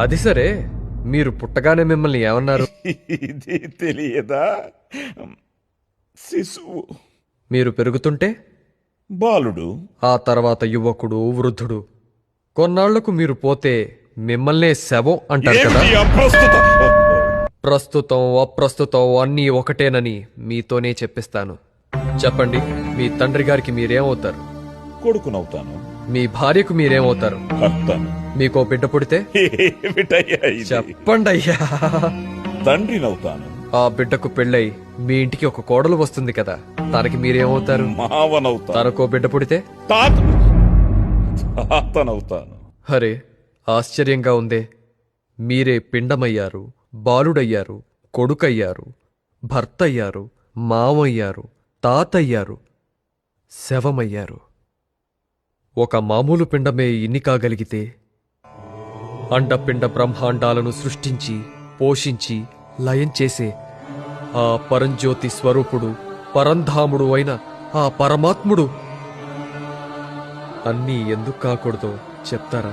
అది సరే, మీరు పుట్టగానే మిమ్మల్ని ఏమన్నారు? ఇది తెలియదా? శిశువు. మీరు పెరుగుతుంటే బాలుడు. ఆ తర్వాత యువకుడు, వృద్ధుడు. కొన్నాళ్లకు మీరు పోతే మిమ్మల్నే శవం అంటారు కదా. ఏమిటి అప్రస్తుత? ప్రస్తుతం అప్రస్తుతం అన్నీ ఒకటేనని మీతోనే చెప్పిస్తాను. చెప్పండి, మీ తండ్రి గారికి మీరేమవుతారు? కొడుకునవుతాను. మీ భార్యకు మీరేమవుతారు? భర్తను. మీకో బిడ్డ పుడితే ఏమిటయ్యా ఇది? చెప్పండి అయ్యా. తండ్రినవుతాను. ఆ బిడ్డకు పెళ్ళై మీ ఇంటికి ఒక కోడలు వస్తుంది కదా, తనకి మీరేమవుతారు? మావనవుతాను. తనకో బిడ్డ పుడితే తాతనవుతాను. హరే, ఆశ్చర్యంగా ఉందే. మీరే పిండమయ్యారు, బాలుడయ్యారు, కొడుకయ్యారు, భర్తయ్యారు, మావయ్యారు, తాతయ్యారు, శవమయ్యారు. ఒక మామూలు పిండమే ఇన్ని కాగలిగితే అండపిండ బ్రహ్మాండాలను సృష్టించి పోషించి లయం చేసే ఆ పరంజ్యోతి స్వరూపుడు, పరంధాముడు అయిన ఆ పరమాత్ముడు అన్నీ ఎందుకు కాకూడదో చెప్తారా?